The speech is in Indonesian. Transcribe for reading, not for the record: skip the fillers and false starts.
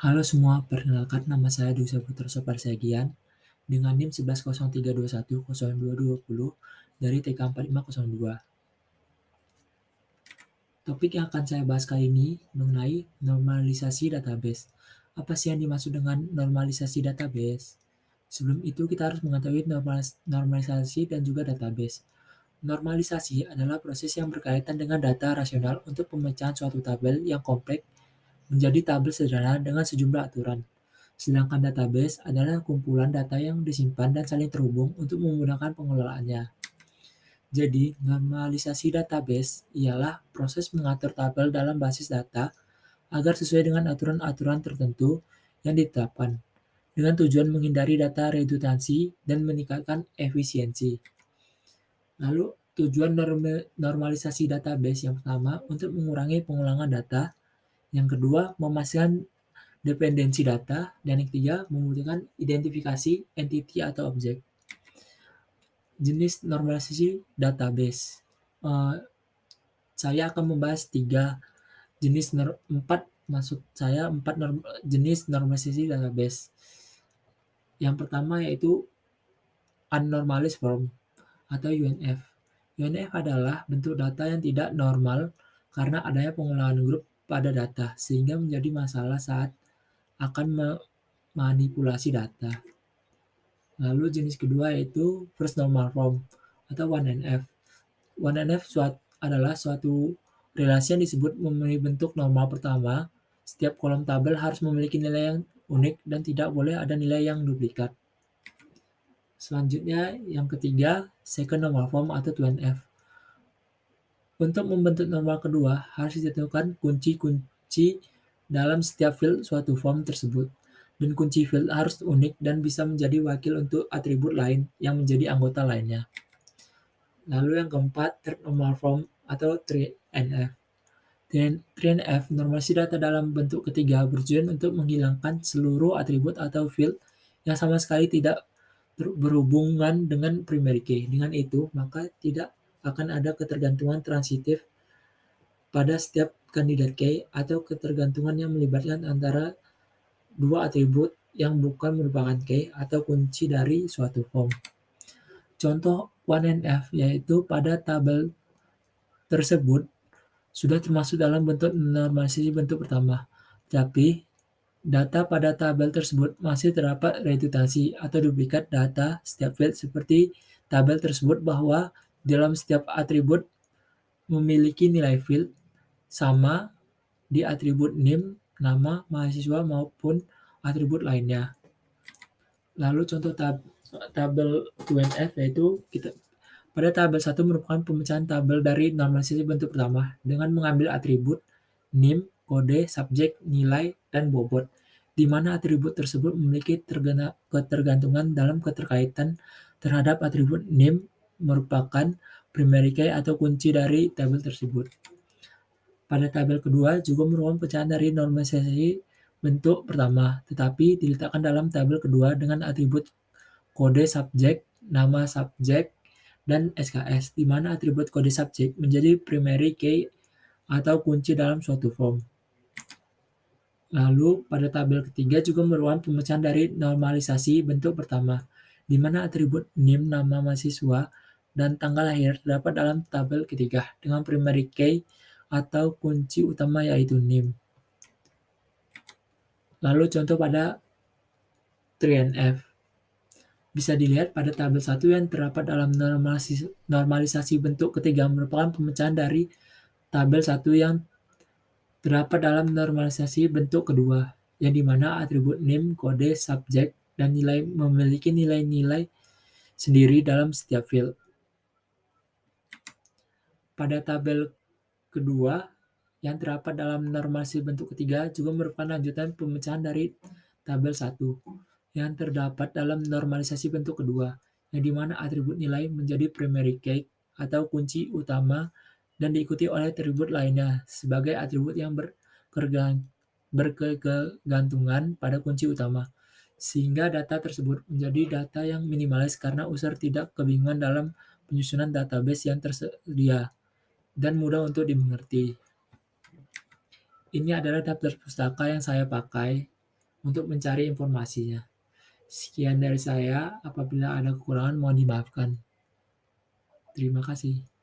Halo semua, perkenalkan nama saya Dwi Putra Soparsagian dengan NIM 1103210220 dari TK 4502. Topik yang akan saya bahas kali ini mengenai normalisasi database. Apa sih yang dimaksud dengan normalisasi database? Sebelum itu kita harus mengetahui normalisasi dan juga database. Normalisasi adalah proses yang berkaitan dengan data rasional untuk pemecahan suatu tabel yang kompleks menjadi tabel sederhana dengan sejumlah aturan. Sedangkan database adalah kumpulan data yang disimpan dan saling terhubung untuk memudahkan pengelolaannya. Jadi, normalisasi database ialah proses mengatur tabel dalam basis data agar sesuai dengan aturan-aturan tertentu yang ditetapkan, dengan tujuan menghindari data redundansi dan meningkatkan efisiensi. Lalu, tujuan normalisasi database yang pertama untuk mengurangi pengulangan data, yang kedua memastikan dependensi data, dan yang ketiga membutuhkan identifikasi entity atau objek. Jenis normalisasi database. Saya akan membahas empat jenis normalisasi database. Yang pertama yaitu unnormalized form atau UNF. UNF adalah bentuk data yang tidak normal karena adanya pengulangan grup pada data, sehingga menjadi masalah saat akan memanipulasi data. Lalu jenis kedua yaitu first normal form atau 1NF. 1NF adalah suatu relasi yang disebut memiliki bentuk normal pertama. Setiap kolom tabel harus memiliki nilai yang unik dan tidak boleh ada nilai yang duplikat. Selanjutnya yang ketiga, second normal form atau 2NF. Untuk membentuk normal kedua, harus ditentukan kunci-kunci dalam setiap field suatu form tersebut. Dan kunci field harus unik dan bisa menjadi wakil untuk atribut lain yang menjadi anggota lainnya. Lalu yang keempat, third normal form atau 3NF. 3NF, normalisasi data dalam bentuk ketiga bertujuan untuk menghilangkan seluruh atribut atau field yang sama sekali tidak berhubungan dengan primary key. Dengan itu, maka tidak akan ada ketergantungan transitif pada setiap kandidat key atau ketergantungan yang melibatkan antara dua atribut yang bukan merupakan key atau kunci dari suatu form. Contoh 1NF yaitu pada tabel tersebut sudah termasuk dalam bentuk normalisasi bentuk pertama, tapi data pada tabel tersebut masih terdapat redundansi atau duplikat data setiap field seperti tabel tersebut bahwa dalam setiap atribut memiliki nilai field sama di atribut NIM, nama, mahasiswa maupun atribut lainnya. Lalu contoh tabel 2NF yaitu pada tabel 1 merupakan pemecahan tabel dari normalisasi bentuk pertama dengan mengambil atribut NIM, kode, subjek, nilai, dan bobot, di mana atribut tersebut memiliki ketergantungan dalam keterkaitan terhadap atribut NIM merupakan primary key atau kunci dari tabel tersebut. Pada tabel kedua juga merupakan pecahan dari normalisasi bentuk pertama, tetapi diletakkan dalam tabel kedua dengan atribut kode subjek, nama subjek, dan SKS, di mana atribut kode subjek menjadi primary key atau kunci dalam suatu form. Lalu pada tabel ketiga juga merupakan pemecahan dari normalisasi bentuk pertama, di mana atribut NIM, nama mahasiswa, dan tanggal lahir terdapat dalam tabel ketiga dengan primary key atau kunci utama yaitu NIM. Lalu contoh pada 3NF. Bisa dilihat pada tabel 1 yang terdapat dalam normalisasi bentuk ketiga merupakan pemecahan dari tabel 1 yang terdapat dalam normalisasi bentuk kedua, yang dimana atribut NIM, kode, subjek, dan nilai memiliki nilai-nilai sendiri dalam setiap field. Pada tabel kedua yang terdapat dalam normalisasi bentuk ketiga juga merupakan lanjutan pemecahan dari tabel 1 yang terdapat dalam normalisasi bentuk kedua, yang dimana atribut nilai menjadi primary key atau kunci utama dan diikuti oleh atribut lainnya sebagai atribut yang berkegantungan pada kunci utama, sehingga data tersebut menjadi data yang minimalis karena user tidak kebingungan dalam penyusunan database yang tersedia dan mudah untuk dimengerti. Ini adalah daftar pustaka yang saya pakai. untuk mencari informasinya. Sekian dari saya, apabila ada kekurangan mohon dimaafkan. Terima kasih.